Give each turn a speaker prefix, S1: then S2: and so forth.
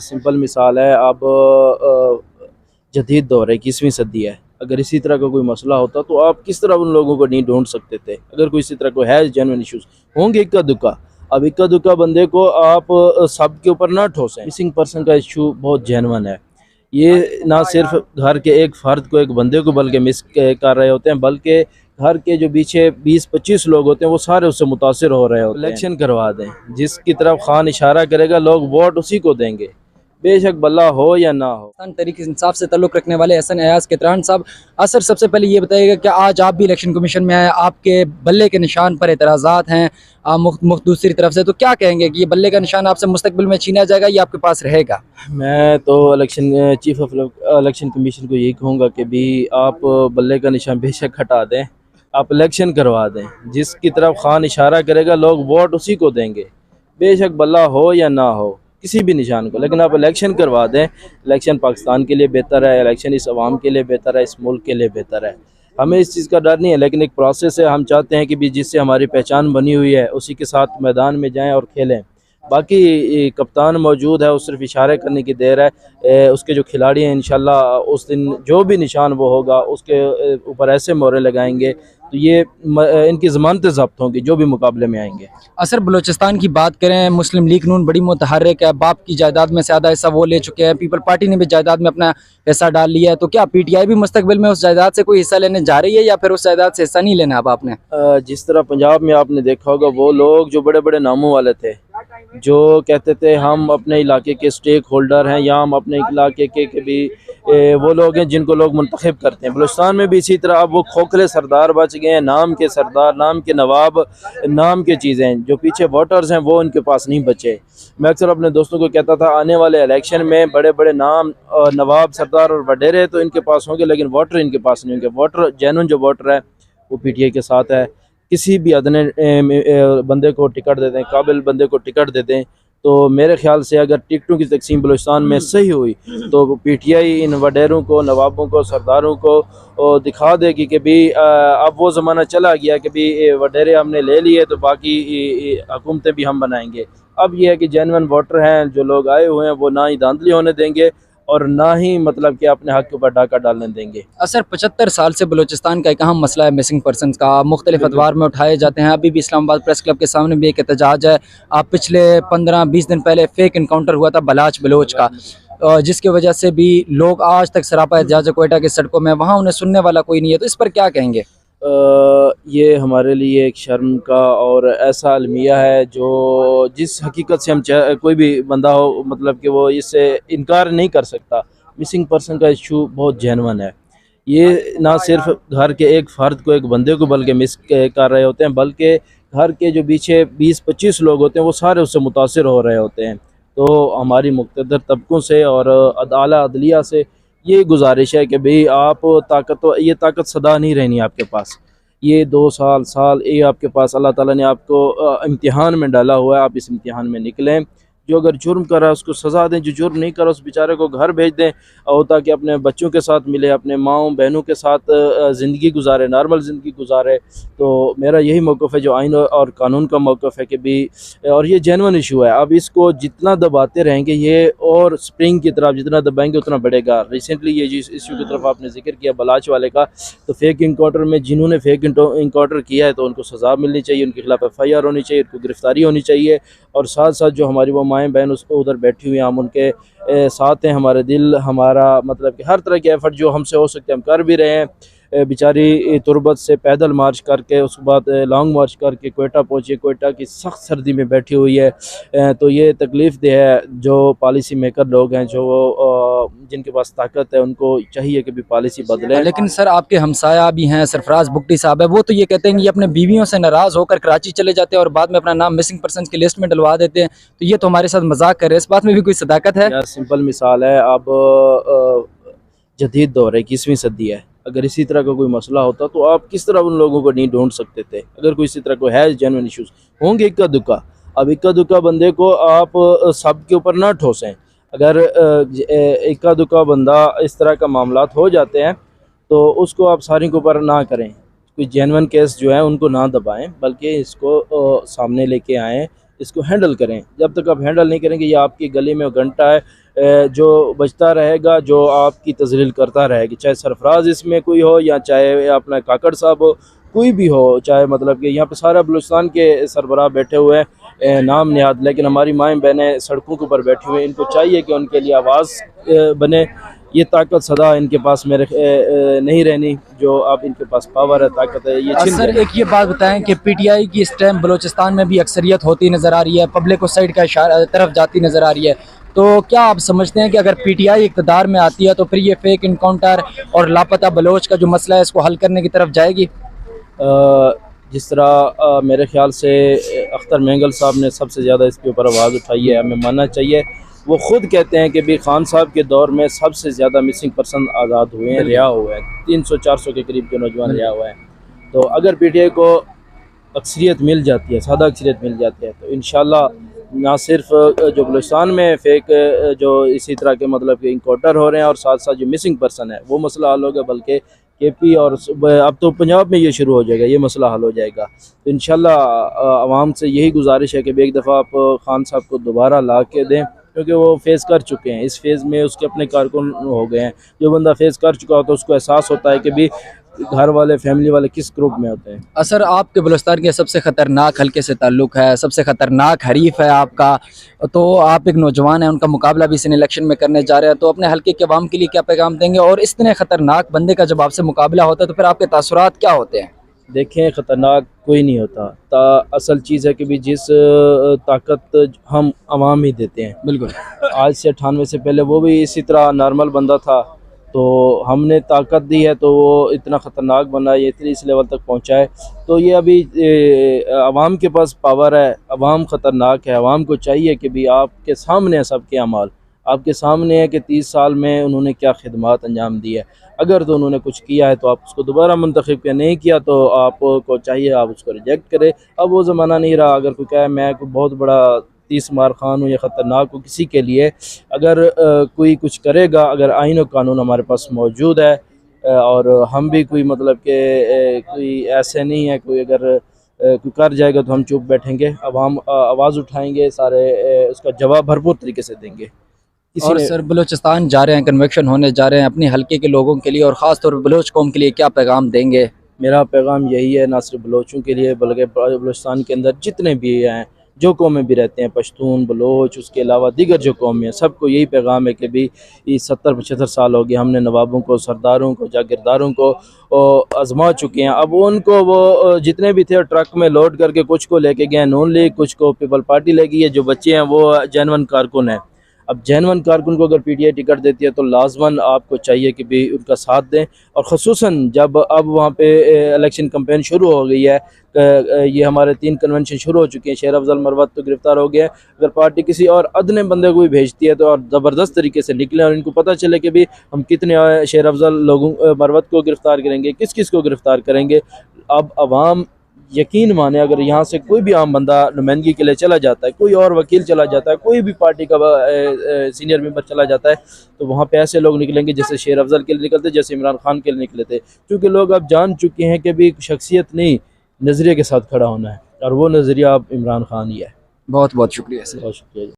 S1: Simple मिसाल है। अब जदीद दौर है, 21वीं सदी है। अगर इसी तरह का कोई मसला होता तो आप किस तरह उन लोगों को नहीं ढूंढ सकते थे। अगर कोई इसी तरह कोई है जेन्युइन इश्यूज होंगे इक्का दुक्का। अब इक्का दुक्का बंदे को आप सब के ऊपर ना ठोसें। मिसिंग पर्सन का इशू बहुत जेन्युइन है। ये ना सिर्फ घर के एक फ़र्द को, एक बंदे को बल्कि मिस कर रहे होते हैं, बल्कि घर के जो पीछे 20-25 लोग होते हैं वो सारे उससे मुतासिर हो रहे होते हैं। इलेक्शन करवा दें, जिसकी तरफ खान इशारा करेगा लोग वोट उसी को देंगे, बेशक बल्ला हो या ना हो।
S2: तहरीक इंसाफ से ताल्लुक़ रखने वाले हसन अयाज केतरान साहब, असर सबसे पहले ये बताइएगा कि आज आप भी इलेक्शन कमीशन में आए, आपके बल्ले के निशान पर एतराज़ात हैं दूसरी तरफ से, तो क्या कहेंगे कि ये बल्ले का निशान आपसे मुस्तकबिल में छीना जाएगा या आपके पास रहेगा?
S1: मैं तो चीफ ऑफ इलेक्शन कमीशन को यही कहूँगा कि भी आप बल्ले का निशान बेशक हटा दें, आप इलेक्शन करवा दें, जिसकी तरफ खान इशारा करेगा लोग वोट उसी को देंगे, बेशक बल्ला हो या ना हो किसी भी निशान को, लेकिन आप इलेक्शन करवा दें। इलेक्शन पाकिस्तान के लिए बेहतर है, इलेक्शन इस अवाम के लिए बेहतर है, इस मुल्क के लिए बेहतर है। हमें इस चीज़ का डर नहीं है, लेकिन एक प्रोसेस है। हम चाहते हैं कि भी जिससे हमारी पहचान बनी हुई है उसी के साथ मैदान में जाएं और खेलें। बाकी कप्तान मौजूद है, वो सिर्फ इशारे करने की देर है। उसके जो खिलाड़ी हैं इंशाल्लाह उस दिन जो भी निशान वो होगा उसके ऊपर ऐसे मोहरे लगाएंगे तो ये इनकी ज़मानतें ज़ब्त होंगी जो भी मुकाबले में आएंगे।
S2: असर बलूचिस्तान की बात करें, मुस्लिम लीग नून बड़ी मुतहर्रिक है, बाप की जायदाद में से आधा हिस्सा वो ले चुके हैं, पीपल पार्टी ने भी जायदाद में अपना हिस्सा डाल लिया है, तो क्या पीटीआई भी मुस्तकबिल में उस जायदाद से कोई हिस्सा लेने जा रही है या फिर उस जायदाद से हिस्सा नहीं लेना अब आपने?
S1: जिस तरह पंजाब में आपने देखा होगा, वो लोग जो बड़े बड़े नामों वाले थे, जो कहते थे हम अपने इलाके के स्टेक होल्डर हैं या हम अपने इलाके के भी वो लोग हैं जिनको लोग मुंतखब करते हैं। बलूचिस्तान में भी इसी तरह अब वो खोखले सरदार बच गए हैं, नाम के सरदार, नाम के नवाब, नाम के चीज़ें। जो पीछे वोटर्स हैं वो उनके पास नहीं बचे। मैं अक्सर अपने दोस्तों को कहता था आने वाले इलेक्शन में बड़े बड़े नाम और नवाब, सरदार और वडेरे तो इनके पास होंगे, लेकिन वोटर इनके पास नहीं होंगे। वोटर जेन्युइन जो वोटर है वो पीटीआई के साथ है। किसी भी अदने बंदे को टिकट दे दें, काबिल बंदे को टिकट दे दें, तो मेरे ख्याल से अगर टिकटों की तकसीम बलूचिस्तान में सही हुई तो पीटीआई इन वडेरों को, नवाबों को, सरदारों को दिखा देगी कि भी अब वो ज़माना चला गया कि भी वडेरे हमने ले लिए तो बाकी हुकूमतें भी हम बनाएंगे। अब यह है कि जेन्युइन वोटर हैं, जो लोग आए हुए हैं, वो ना ही धांधली होने देंगे और ना ही मतलब कि अपने हक के ऊपर डाका डालने देंगे।
S2: असर 75 साल से बलूचिस्तान का एक अहम मसला है मिसिंग पर्सनस का, मुख्तलिफ अदवार में उठाए जाते हैं। अभी भी इस्लामाबाद प्रेस क्लब के सामने भी एक एहतजाज है। आप पिछले 15-20 दिन पहले फेक इनकाउंटर हुआ था बलाच बलोच का, जिसकी वजह से भी लोग आज तक सरापा एहतजाज कोयटा की सड़कों में, वहाँ उन्हें सुनने वाला कोई नहीं है, तो इस पर क्या कहेंगे?
S1: ये हमारे लिए एक शर्म का और ऐसा अलमिया है जो जिस हकीकत से हम कोई भी बंदा हो मतलब कि वो इससे इनकार नहीं कर सकता। मिसिंग पर्सन का इशू बहुत जेन्युइन है। ये ना सिर्फ घर के एक फ़र्द को, एक बंदे को बल्कि मिस कर रहे होते हैं, बल्कि घर के जो पीछे 20-25 लोग होते हैं वो सारे उससे मुतासिर हो रहे होते हैं। तो हमारी मुक़्तदर तबकों से और आला अदलिया से ये गुजारिश है कि भाई आप ये ताकत सदा नहीं रहनी आपके पास। ये 2 साल ये आपके पास अल्लाह ताला ने आपको इम्तिहान में डाला हुआ है। आप इस इम्तिहान में निकलें। जो अगर जुर्म कर रहा है उसको सज़ा दें, जो जुर्म नहीं कर रहा उस बेचारे को घर भेज दें और ताकि अपने बच्चों के साथ मिले, अपने माँओं बहनों के साथ ज़िंदगी गुजारे, नॉर्मल ज़िंदगी गुजारे। तो मेरा यही मौक़िफ़ है जो आइन और कानून का मौक़िफ़ है कि भी, और ये जेन्युइन इशू है। अब इसको जितना दबाते रहेंगे ये और स्प्रिंग की तरफ जितना दबाएंगे उतना बढ़ेगा। रिसेंटली ये जिस इशू की तरफ आपने जिक्र किया बलाच वाले का, तो फेक इनकाउंटर में जिन्होंने फेक इनकाउंटर किया है तो उनको सज़ा मिलनी चाहिए, उनके खिलाफ FIR होनी चाहिए, उनको गिरफ्तारी होनी चाहिए। और साथ साथ जो हमारी वो माएँ बहन उसको उधर बैठी हुई हैं, हम उनके साथ हैं। हमारे दिल, हमारा मतलब कि हर तरह के एफ़र्ट जो हमसे हो सकते हैं हम कर भी रहे हैं। बेचारी तुरबत से पैदल मार्च करके उसके बाद लॉन्ग मार्च करके कोयटा पहुँची, कोयटा की सख्त सर्दी में बैठी हुई है। तो ये तकलीफ़ दे है। जो पॉलिसी मेकर लोग हैं, जो जिनके पास ताकत है, उनको चाहिए कि भी पॉलिसी बदलें।
S2: लेकिन सर आपके हमसाया भी हैं, सरफराज बुगटी साहब है, वो तो ये कहते हैं कि ये अपने बीवियों से नाराज़ होकर कराची चले जाते हैं और बाद में अपना नाम मिसिंग पर्सन की लिस्ट में डलवा देते हैं, तो ये तो हमारे साथ मजाक कर रहे हैं। इस बात में भी कोई सदाकत है?
S1: यार सिंपल मिसाल है। अब जदीद दौर है, 21वीं सदी है। अगर इसी तरह का कोई मसला होता तो आप किस तरह उन लोगों को नहीं ढूंढ सकते थे। अगर कोई इसी तरह कोई है जेन्युइन इश्यूज होंगे इक्का दुक्का। अब इक्का दुक्का बंदे को आप सब के ऊपर ना ठोसें। अगर इक्का दुक्का बंदा इस तरह का मामलात हो जाते हैं तो उसको आप सारी के ऊपर ना करें। कोई जेन्युइन केस जो है उनको ना दबाएं, बल्कि इसको सामने लेके आएँ, इसको हैंडल करें। जब तक आप हैंडल नहीं करेंगे, ये आपकी गली में घंटा है जो बचता रहेगा, जो आपकी तजलील करता रहेगा, चाहे सरफराज इसमें कोई हो या चाहे अपना काकड़ साहब हो, कोई भी हो, चाहे मतलब कि यहाँ पे सारा बलूचिस्तान के सरबराह बैठे हुए हैं नाम निहाद, लेकिन हमारी माएँ बहनें सड़कों के ऊपर बैठी हुई हैं। इनको चाहिए कि उनके लिए आवाज़ बने। ये ताकत सदा इनके पास मेरे नहीं रहनी, जो अब इनके पास पावर है, ताकत है, ये छिन
S2: सर
S1: गई।
S2: एक ये बात बताएं कि पीटीआई की इस टाइम बलूचिस्तान में भी अक्सरियत होती नज़र आ रही है, पब्लिक उस साइड का तरफ जाती नज़र आ रही है, तो क्या आप समझते हैं कि अगर पीटीआई इक़्तिदार में आती है तो फिर ये फेक इनकाउंटर और लापता बलोच का जो मसला है इसको हल करने की तरफ जाएगी?
S1: जिस तरह मेरे ख्याल से अख्तर मेंगल साहब ने सबसे ज़्यादा इसके ऊपर आवाज़ उठाई है, हमें मानना चाहिए। वो ख़ुद कहते हैं कि भी खान साहब के दौर में सबसे ज़्यादा मिसिंग पर्सन आज़ाद हुए हैं, रिहा हुए हैं, 300-400 के करीब के नौजवान रिहा हुए हैं। तो अगर पीटीआई को अक्सरियत मिल जाती है, सादा अक्सरियत मिल जाती है, तो इंशाल्लाह ना सिर्फ जो बलूचिस्तान में फेक जो इसी तरह के मतलब कि इनकाउंटर हो रहे हैं और साथ साथ जो मिसिंग पर्सन है वो मसला हल होगा, बल्कि केपी और अब तो पंजाब में ये शुरू हो जाएगा, ये मसला हल हो जाएगा। तो इंशाल्लाह आवाम से यही गुजारिश है कि एक दफ़ा आप खान साहब को दोबारा ला के दें, क्योंकि वो फेस कर चुके हैं, इस फेज़ में उसके अपने कारकुन हो गए हैं। जो बंदा फेस कर चुका होता है उसको एहसास होता है कि भी घर वाले, फैमिली वाले किस ग्रुप में होते हैं।
S2: सर आपके बलूचिस्तान के सबसे ख़तरनाक हल्के से ताल्लुक़ है, सबसे ख़तरनाक हरीफ है आपका, तो आप एक नौजवान हैं, उनका मुकाबला भी इस इलेक्शन में करने जा रहे हैं, तो अपने हल्के के अवाम के लिए क्या पैगाम देंगे? और इस तरह ख़तरनाक बंदे का जब आपसे मुकाबला होता है तो फिर आपके तासुरात क्या होते हैं?
S1: देखें, ख़तरनाक कोई नहीं होता, असल चीज़ है कि भी जिस ताकत हम आवाम ही देते हैं।
S2: बिल्कुल।
S1: आज से 98 से पहले वो भी इसी तरह नॉर्मल बंदा था, तो हमने ताकत दी है तो वो इतना ख़तरनाक बना, ये इतनी इस लेवल तक पहुंचा है। तो ये अभी आवाम के पास पावर है, आवाम ख़तरनाक है। आवाम को चाहिए कि भी आपके सामने है, सबके अमाल आपके सामने है कि 30 साल में उन्होंने क्या खिदमत अंजाम दी है। अगर तो उन्होंने कुछ किया है तो आप उसको दोबारा मुंतखब किया, नहीं किया तो आपको चाहिए आप उसको रिजेक्ट करें। अब वो ज़माना नहीं रहा। अगर कोई कहे मैं कोई बहुत बड़ा 30 मार खान हूँ या ख़तरनाक हूँ किसी के लिए, अगर कोई कुछ करेगा, अगर आइन और कानून हमारे पास मौजूद है, और हम भी कोई मतलब के कोई ऐसे नहीं है, कोई अगर कोई कर जाएगा तो हम चुप बैठेंगे। अब हम आवाज़ उठाएंगे, सारे उसका जवाब भरपूर तरीके से देंगे।
S2: और सर बलूचिस्तान जा रहे हैं, कन्वेक्शन होने जा रहे हैं, अपने हल्के के लोगों के लिए और ख़ास तौर पर बलोच कौम के लिए क्या पैगाम देंगे?
S1: मेरा पैगाम यही है, ना सिर्फ बलोचों के लिए बल्कि बलूचिस्तान के अंदर जितने भी हैं, जो कौमें भी रहते हैं, पश्तून, बलोच, उसके अलावा दीगर जो कौमें हैं, सबको यही पैगाम है कि भी ये 70-75 साल हो गए हमने नवाबों को, सरदारों को, जागीरदारों को आजमा चुके हैं। अब उनको वो जितने भी थे ट्रक में लोड करके कुछ को लेके गए नून लीग, कुछ को पीपल पार्टी ले गई है। जो बच्चे हैं वो जेन्युइन कारकुन हैं। अब जेन्युइन कारकुन को अगर पीटीआई टिकट देती है तो लाजमन आपको चाहिए कि भी उनका साथ दें। और ख़ुसूसन जब अब वहाँ पे इलेक्शन कैंपेन शुरू हो गई है, ये हमारे 3 कन्वेंशन शुरू हो चुके हैं, शेर अफजल मरवत तो गिरफ़्तार हो गया है। अगर पार्टी किसी और अदने बंदे को भी भेजती है तो और ज़बरदस्त तरीके से निकलें और इनको पता चले कि भी हम कितने शेर अफजल लोगों मरवत को गिरफ़्तार करेंगे, किस किस को गिरफ़्तार करेंगे। अब आवाम यकीन माने, अगर यहाँ से कोई भी आम बंदा नुमाइंदगी के लिए चला जाता है, कोई और वकील चला जाता है, कोई भी पार्टी का सीनियर मेंबर चला जाता है, तो वहाँ पे ऐसे लोग निकलेंगे जैसे शेर अफजल के लिए निकलते, जैसे इमरान खान के लिए निकले थे। क्योंकि लोग अब जान चुके हैं कि भी शख्सियत नहीं, नज़रिए के साथ खड़ा होना है, और वो नज़रिया अब इमरान खान ही है।
S2: बहुत बहुत शुक्रिया सर।
S1: बहुत शुक्रिया।